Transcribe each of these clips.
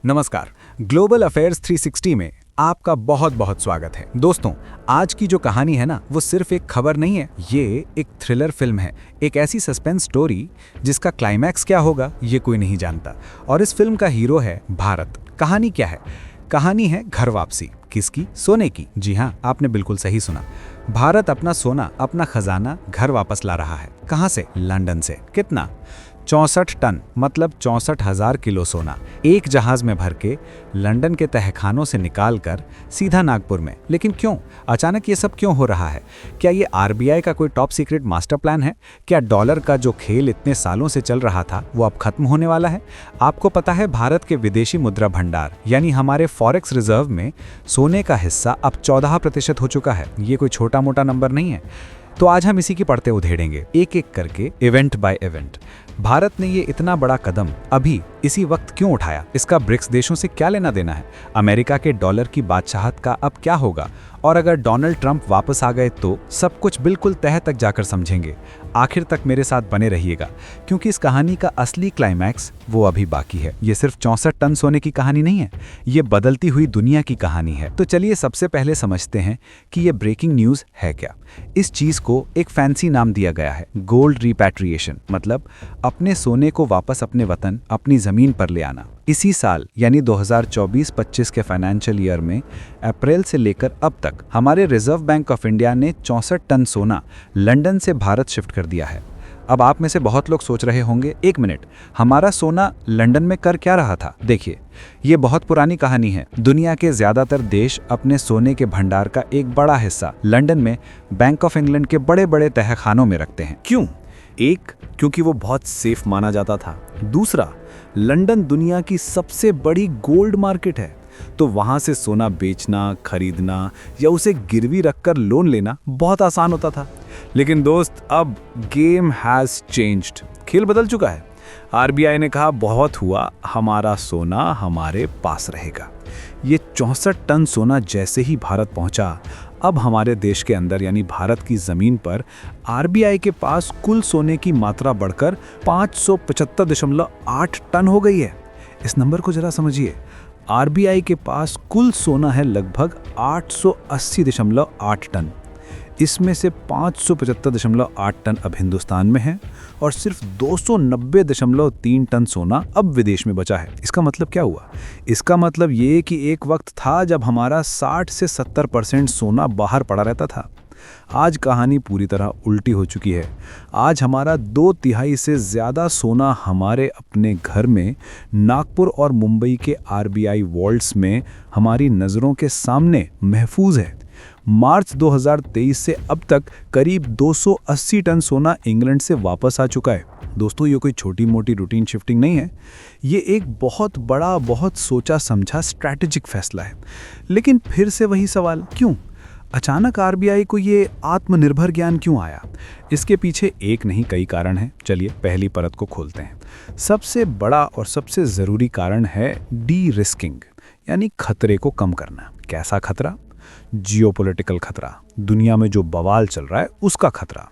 नमस्कार। Global affairs 360 में आपका बहुत बहुत स्वागत है। दोस्तों, आज की जो कहानी है ना, वो सिर्फ एक खबर नहीं है, ये एक थ्रिलर फिल्म है। एक ऐसी सस्पेंस स्टोरी जिसका क्लाइमैक्स क्या होगा ये कोई नहीं जानता। और इस फिल्म का हीरो है भारत। कहानी क्या है? कहानी है घर वापसी। किसकी? सोने की। जी हाँ, आपने बिल्कुल सही सुना। भारत अपना सोना, अपना खजाना घर वापस ला रहा है। कहाँ से? लंदन से। कितना? 64 टन, मतलब 64,000 किलो सोना एक जहाज में भर के लंदन के तहखानों से निकालकर सीधा नागपुर में। लेकिन क्यों? अचानक ये सब क्यों हो रहा है? क्या ये आरबीआई का कोई टॉप सीक्रेट मास्टर प्लान है? क्या डॉलर का जो खेल इतने सालों से चल रहा था वो अब खत्म होने वाला है? आपको पता है, भारत के विदेशी मुद्रा भंडार यानी हमारे फॉरेक्स रिजर्व में सोने का हिस्सा अब 14% हो चुका है। ये कोई छोटा मोटा नंबर नहीं है। तो आज हम इसी की पढ़ते उधेड़ेंगे, एक एक करके, इवेंट बाय इवेंट। भारत ने ये इतना बड़ा कदम अभी इसी वक्त क्यों उठाया? इसका ब्रिक्स देशों से क्या लेना देना है? अमेरिका के डॉलर की बादशाहत का अब क्या होगा? और अगर डोनाल्ड ट्रंप वापस आ गए तो सब कुछ बिल्कुल तह तक जाकर समझेंगे। आखिर तक मेरे साथ बने रहिएगा, क्योंकि इस कहानी का असली क्लाइमैक्स वो अभी बाकी है। ये सिर्फ 64 टन सोने की कहानी नहीं है, ये बदलती हुई दुनिया की कहानी है। तो चलिए सबसे पहले समझते हैं कि ये ब्रेकिंग न्यूज़ है क्या। इस चीज को एक फैंसी नाम दिया गया है, गोल्ड रिपैट्रिएशन, मतलब अपने सोने को वापस अपने वतन, अपनी जमीन पर ले आना। इसी साल यानी 2024-25 के फाइनेंशियल ईयर में अप्रैल से लेकर अब तक हमारे रिजर्व बैंक ऑफ इंडिया ने 64 टन सोना लंदन से भारत शिफ्ट कर दिया है। अब आप में से बहुत लोग सोच रहे होंगे, एक मिनट, हमारा सोना लंदन में कर क्या रहा था? देखिए, ये बहुत पुरानी कहानी है। दुनिया के ज्यादातर देश अपने सोने के भंडार का एक बड़ा हिस्सा लंदन में बैंक ऑफ इंग्लैंड के बड़े बड़े तहखानों में रखते हैं। क्यों? एक, क्योंकि वो बहुत सेफ माना जाता था। दूसरा, लंदन दुनिया की सबसे बड़ी गोल्ड मार्केट है, तो वहां से सोना बेचना, खरीदना या उसे गिरवी रखकर लोन लेना बहुत आसान होता था। लेकिन दोस्त, अब गेम हैज चेंज्ड। खेल बदल चुका है। आरबीआई ने कहा, बहुत हुआ, हमारा सोना हमारे पास रहेगा। ये 64 टन सोना जैसे ही भारत पहुंचा, अब हमारे देश के अंदर यानी भारत की जमीन पर आरबीआई के पास कुल सोने की मात्रा बढ़कर 575.8 टन हो गई है। इस नंबर को जरा समझिए। आरबीआई के पास कुल सोना है लगभग 880.8 टन। इसमें से 575.8 टन अब हिंदुस्तान में है और सिर्फ 290.3 टन सोना अब विदेश में बचा है। इसका मतलब क्या हुआ? इसका मतलब ये कि एक वक्त था जब हमारा 60 से 70% सोना बाहर पड़ा रहता था। आज कहानी पूरी तरह उल्टी हो चुकी है। आज हमारा 2/3 से ज़्यादा सोना हमारे अपने घर में, नागपुर और मुंबई के आरबीआई वॉल्ट्स में हमारी नज़रों के सामने महफूज है। मार्च 2023 से अब तक करीब 280 टन सोना इंग्लैंड से वापस आ चुका है। दोस्तों, ये कोई छोटी मोटी रूटीन शिफ्टिंग नहीं है, ये एक बहुत बड़ा, बहुत सोचा समझा स्ट्रैटेजिक फैसला है। लेकिन फिर से वही सवाल, क्यों अचानक आरबीआई को ये आत्मनिर्भर ज्ञान क्यों आया? इसके पीछे एक नहीं, कई कारण हैं। चलिए पहली परत को खोलते हैं। सबसे बड़ा और सबसे ज़रूरी कारण है डी रिस्किंग, यानी खतरे को कम करना। कैसा खतरा? जियोपॉलिटिकल खतरा, दुनिया में जो बवाल चल रहा है उसका खतरा।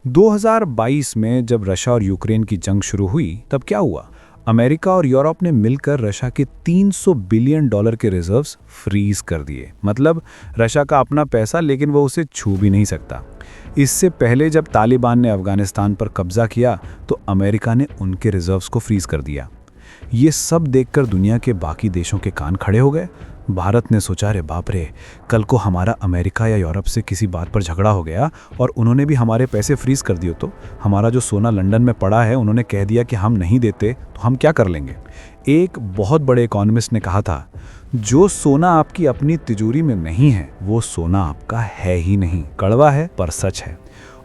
2022 में जब रशिया और यूक्रेन की जंग शुरू हुई, तब क्या हुआ? अमेरिका और यूरोप ने मिलकर रशिया के $300 बिलियन के रिजर्व्स फ्रीज कर दिए। मतलब रशिया का अपना पैसा, लेकिन वो उसे छू भी नहीं सकता। इससे पहले जब तालिबान ने अफगानिस्तान पर कब्जा किया तो अमेरिका ने उनके रिजर्व्स को फ्रीज कर दिया। ये सब देखकर दुनिया के बाकी देशों के कान खड़े हो गए। भारत ने सोचा, रे बाप रे, कल को हमारा अमेरिका या यूरोप से किसी बात पर झगड़ा हो गया और उन्होंने भी हमारे पैसे फ्रीज कर दिए, तो हमारा जो सोना लंदन में पड़ा है उन्होंने कह दिया कि हम नहीं देते, तो हम क्या कर लेंगे? एक बहुत बड़े इकोनॉमिस्ट ने कहा था, जो सोना आपकी अपनी तिजोरी में नहीं है वो सोना आपका है ही नहीं। कड़वा है पर सच है।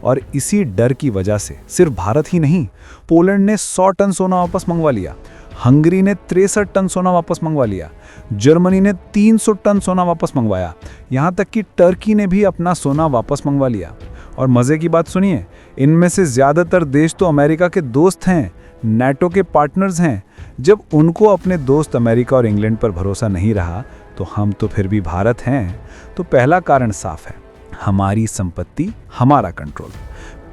और इसी डर की वजह से सिर्फ भारत ही नहीं, पोलैंड ने 100 टन सोना वापस मंगवा लिया, हंगरी ने 63 टन सोना वापस मंगवा लिया, जर्मनी ने 300 टन सोना वापस मंगवाया, यहाँ तक कि टर्की ने भी अपना सोना वापस मंगवा लिया। और मज़े की बात सुनिए, इनमें से ज़्यादातर देश तो अमेरिका के दोस्त हैं, नाटो के पार्टनर्स हैं। जब उनको अपने दोस्त अमेरिका और इंग्लैंड पर भरोसा नहीं रहा, तो हम तो फिर भी भारत हैं। तो पहला कारण साफ है, हमारी संपत्ति, हमारा कंट्रोल।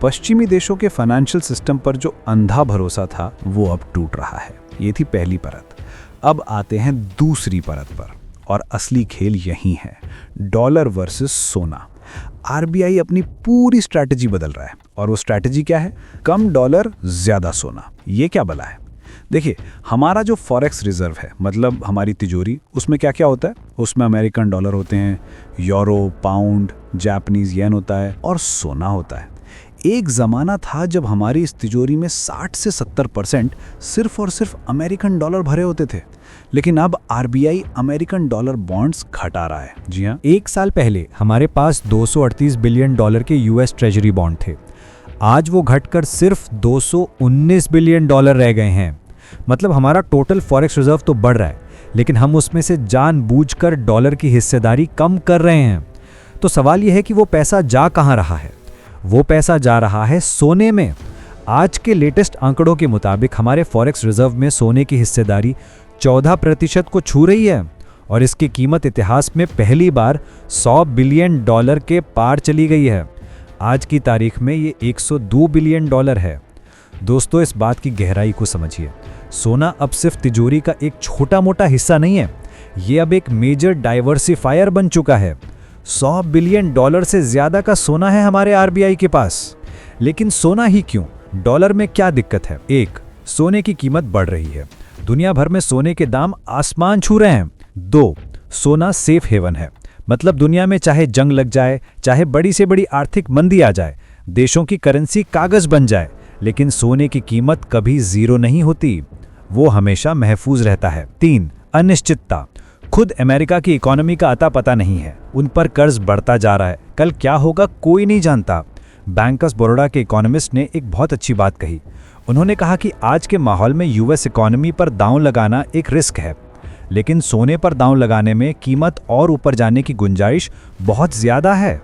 पश्चिमी देशों के फाइनेंशियल सिस्टम पर जो अंधा भरोसा था वो अब टूट रहा है। ये थी पहली परत। अब आते हैं दूसरी परत पर, और असली खेल यही है, डॉलर वर्सेस सोना। आरबीआई अपनी पूरी स्ट्रैटेजी बदल रहा है, और वो स्ट्रैटेजी क्या है? कम डॉलर ज्यादा सोना। ये क्या भला है? देखिए, हमारा जो फॉरेक्स रिजर्व है, मतलब हमारी तिजोरी, उसमें क्या क्या होता है? उसमें अमेरिकन डॉलर होते हैं, यूरो, पाउंड, जापानीज येन होता है, और सोना होता है। एक ज़माना था जब हमारी इस तिजोरी में 60 से 70% सिर्फ और सिर्फ अमेरिकन डॉलर भरे होते थे, लेकिन अब आरबीआई अमेरिकन डॉलर बॉन्ड्स घटा रहा है। जी हाँ, 1 साल पहले हमारे पास 238 बिलियन डॉलर के यूएस ट्रेजरी बॉन्ड थे। आज वो घटकर सिर्फ 219 बिलियन डॉलर रह गए हैं। मतलब हमारा टोटल फॉरेक्स रिजर्व तो बढ़ रहा है, लेकिन हम उसमें से जानबूझकर डॉलर की हिस्सेदारी कम कर रहे हैं। तो सवाल यह है कि वो पैसा जा कहाँ रहा है? वो पैसा जा रहा है सोने में। आज के लेटेस्ट आंकड़ों के मुताबिक हमारे फॉरेक्स रिजर्व में सोने की हिस्सेदारी 14% को छू रही है, और इसकी कीमत इतिहास में पहली बार 100 बिलियन डॉलर के पार चली गई है। आज की तारीख में ये 102 बिलियन डॉलर है। दोस्तों, इस बात की गहराई को समझिए। सोना अब सिर्फ तिजोरी का एक छोटा मोटा हिस्सा नहीं है, ये अब एक मेजर डाइवर्सिफायर बन चुका है। 100 बिलियन डॉलर से ज्यादा का सोना है हमारे आरबीआई के पास। लेकिन सोना ही क्यों? डॉलर में क्या दिक्कत है? 1, सोने की कीमत बढ़ रही है। दुनिया भर में सोने के दाम आसमान छू रहे हैं। 2, सोना सेफ हेवन है। मतलब दुनिया में चाहे जंग लग जाए, चाहे बड़ी से बड़ी आर्थिक मंदी आ जाए, देशों की करेंसी कागज बन जाए, लेकिन सोने की कीमत कभी जीरो नहीं होती, वो हमेशा महफूज रहता है। 3, अनिश्चितता। खुद अमेरिका की इकोनॉमी का अता पता नहीं है, उन पर कर्ज बढ़ता जा रहा है, कल क्या होगा कोई नहीं जानता। बैंकर्स बड़ौदा के इकोनॉमिस्ट ने एक बहुत अच्छी बात कही। उन्होंने कहा कि आज के माहौल में यूएस इकोनॉमी पर दांव लगाना एक रिस्क है, लेकिन सोने पर दांव लगाने में कीमत और ऊपर जाने की गुंजाइश बहुत ज्यादा है।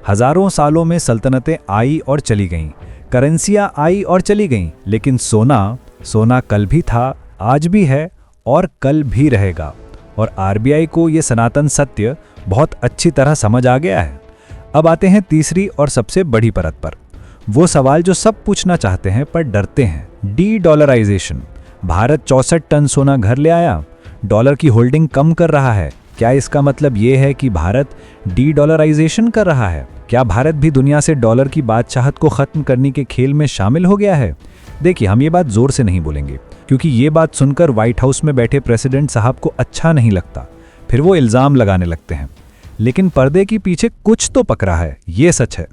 हजारों सालों में सल्तनतें आई और चली गईं, करेंसियां आई और चली गईं, लेकिन सोना कल भी था, आज भी है और कल भी रहेगा। और आरबीआई को ये सनातन सत्य बहुत अच्छी तरह समझ आ गया है। अब आते हैं तीसरी और सबसे बड़ी परत पर, वो सवाल जो सब पूछना चाहते हैं पर डरते हैं, डी डॉलराइजेशन। भारत 64 टन सोना घर ले आया, डॉलर की होल्डिंग कम कर रहा है। क्या इसका मतलब ये है कि भारत डी डॉलराइजेशन कर रहा है? क्या भारत भी दुनिया से डॉलर की बादशाहत को खत्म करने के खेल में शामिल हो गया है? देखिए, हम ये बात जोर से नहीं बोलेंगे, क्योंकि ये बात सुनकर व्हाइट हाउस में बैठे प्रेसिडेंट साहब को अच्छा नहीं लगता, फिर वो इल्जाम लगाने लगते हैं। लेकिन पर्दे के पीछे कुछ तो पकड़ा है, ये सच है।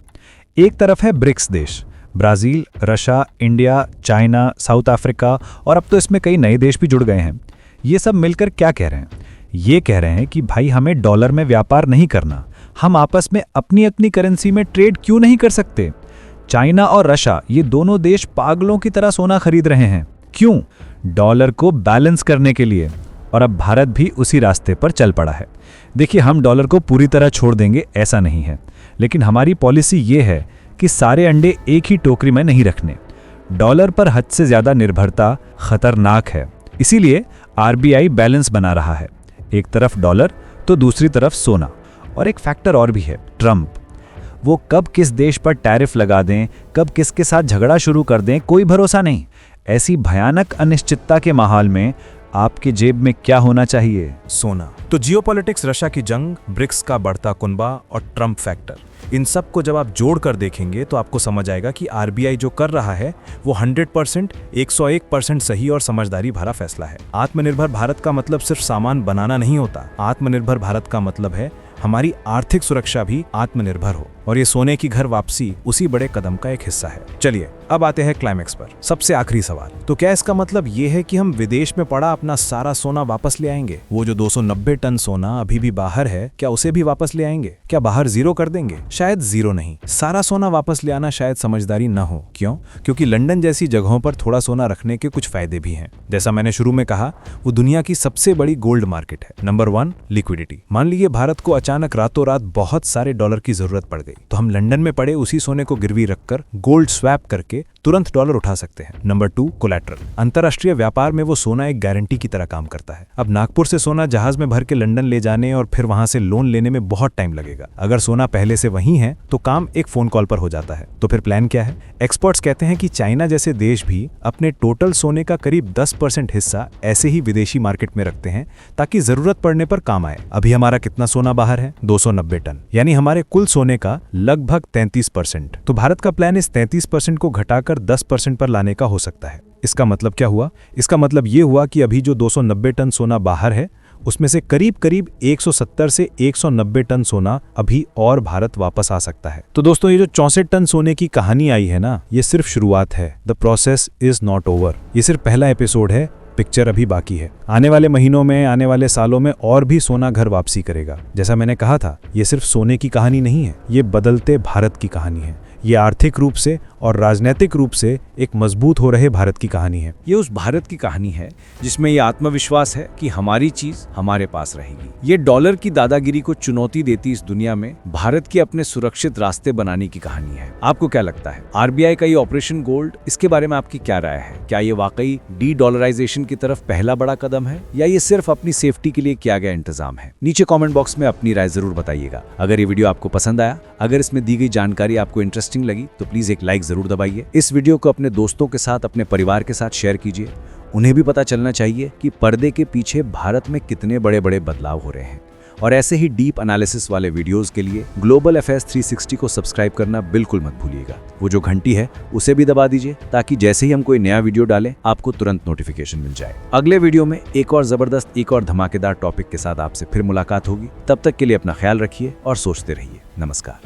एक तरफ है ब्रिक्स देश, Brazil, Russia, India, China, south Africa, और अब तो इसमें कई नए देश भी जुड़ गए हैं। ये सब मिलकर क्या कह रहे हैं? ये कह रहे हैं कि भाई, हमें डॉलर में व्यापार नहीं करना, हम आपस में अपनी अपनी करेंसी में ट्रेड क्यों नहीं कर सकते? चाइना और रशिया, ये दोनों देश पागलों की तरह सोना खरीद रहे हैं। क्यों? डॉलर को बैलेंस करने के लिए। और अब भारत भी उसी रास्ते पर चल पड़ा है। देखिए, हम डॉलर को पूरी तरह छोड़ देंगे ऐसा नहीं है, लेकिन हमारी पॉलिसी ये है कि सारे अंडे एक ही टोकरी में नहीं रखने। डॉलर पर हद से ज्यादा निर्भरता खतरनाक है, इसीलिए आरबीआई बैलेंस बना रहा है, एक तरफ डॉलर तो दूसरी तरफ सोना। और एक फैक्टर और भी है, ट्रंप। वो कब किस देश पर टैरिफ लगा दें, कब किसके साथ झगड़ा शुरू कर दें, कोई भरोसा नहीं। ऐसी भयानक अनिश्चितता के माहौल में आपके जेब में क्या होना चाहिए? सोना। तो जियोपॉलिटिक्स, रशिया की जंग, ब्रिक्स का बढ़ता कुनबा और ट्रंप फैक्टर, इन सब को जब आप जोड़कर देखेंगे तो आपको समझ आएगा कि आरबीआई जो कर रहा है वो 100%, 101% सही और समझदारी भरा फैसला है। आत्मनिर्भर भारत का मतलब सिर्फ सामान बनाना नहीं होता, आत्मनिर्भर भारत का मतलब है हमारी आर्थिक सुरक्षा भी आत्मनिर्भर हो, और ये सोने की घर वापसी उसी बड़े कदम का एक हिस्सा है। चलिए अब आते हैं क्लाइमैक्स पर, सबसे आखिरी सवाल। तो क्या इसका मतलब ये है कि हम विदेश में पड़ा अपना सारा सोना वापस ले आएंगे? वो जो 290 टन सोना अभी भी बाहर है, क्या उसे भी वापस ले आएंगे? क्या बाहर जीरो कर देंगे? शायद जीरो नहीं, सारा सोना वापस ले आना शायद समझदारी न हो। क्यों? क्योंकि लंदन जैसी जगहों पर थोड़ा सोना रखने के कुछ फायदे भी हैं। जैसा मैंने शुरू में कहा, वो दुनिया की सबसे बड़ी गोल्ड मार्केट है। Number 1, liquidity. मान लीजिए भारत को अचानक रातों रात बहुत सारे डॉलर की जरूरत पड़ गई, तो हम लंदन में पड़े उसी सोने को गिरवी रखकर गोल्ड स्वैप करके तुरंत डॉलर उठा सकते हैं। Number 2, collateral. अंतर्राष्ट्रीय व्यापार में वो सोना एक गारंटी की तरह काम करता है। अब नागपुर से सोना जहाज में भर के लंदन ले जाने और फिर वहां से लोन लेने में बहुत टाइम लगेगा। अगर सोना पहले से वहीं है तो काम एक फोन कॉल पर हो जाता है। तो फिर प्लान क्या है? एक्सपर्ट्स कहते हैं कि चाइना जैसे देश भी अपने टोटल सोने का करीब 10% हिस्सा ऐसे ही विदेशी मार्केट में रखते हैं ताकि जरूरत पड़ने पर काम आए। अभी हमारा कितना सोना बाहर है? 290 टन, यानी हमारे कुल सोने का लगभग 33%। तो भारत का प्लान इस 33% को घटाकर 10% पर लाने का हो सकता है। इसका मतलब क्या हुआ? इसका मतलब ये हुआ कि अभी जो 290 टन सोना बाहर है उसमें से करीब करीब 170 से 190 टन सोना अभी और भारत वापस आ सकता है। तो दोस्तों, ये जो 64 टन सोने की कहानी आई है ना, ये सिर्फ शुरुआत है। The process is not over. ये सिर्फ पहला एपिसोड है, पिक्चर अभी बाकी है। आने वाले महीनों में, आने वाले सालों में और भी सोना घर वापसी करेगा। जैसा मैंने कहा था, ये सिर्फ सोने की कहानी नहीं है, ये बदलते भारत की कहानी है। ये आर्थिक रूप से और राजनीतिक रूप से एक मजबूत हो रहे भारत की कहानी है। ये उस भारत की कहानी है जिसमें ये आत्मविश्वास है कि हमारी चीज हमारे पास रहेगी। ये डॉलर की दादागिरी को चुनौती देती इस दुनिया में भारत के अपने सुरक्षित रास्ते बनाने की कहानी है। आपको क्या लगता है, आरबीआई का ये ऑपरेशन गोल्ड, इसके बारे में आपकी क्या राय है? क्या ये वाकई डी डॉलराइजेशन की तरफ पहला बड़ा कदम है या ये सिर्फ अपनी सेफ्टी के लिए किया गया इंतजाम है? नीचे कॉमेंट बॉक्स में अपनी राय जरूर बताइएगा। अगर ये वीडियो आपको पसंद आया, अगर इसमें दी गई जानकारी आपको इंटरेस्टिंग लगी तो प्लीज एक लाइक जरूर दबाइए। इस वीडियो को अपने दोस्तों के साथ, अपने परिवार के साथ शेयर कीजिए। उन्हें भी पता चलना चाहिए कि पर्दे के पीछे भारत में कितने बड़े बड़े बदलाव हो रहे हैं। और ऐसे ही डीप एनालिसिस वाले वीडियोस के लिए ग्लोबल अफेयर्स 360 को सब्सक्राइब करना बिल्कुल मत भूलिएगा। वो जो घंटी है उसे भी दबा दीजिए ताकि जैसे ही हम कोई नया वीडियो डालें आपको तुरंत नोटिफिकेशन मिल जाए। अगले वीडियो में एक और जबरदस्त, एक और धमाकेदार टॉपिक के साथ आपसे फिर मुलाकात होगी। तब तक के लिए अपना ख्याल रखिए और सोचते रहिए। नमस्कार।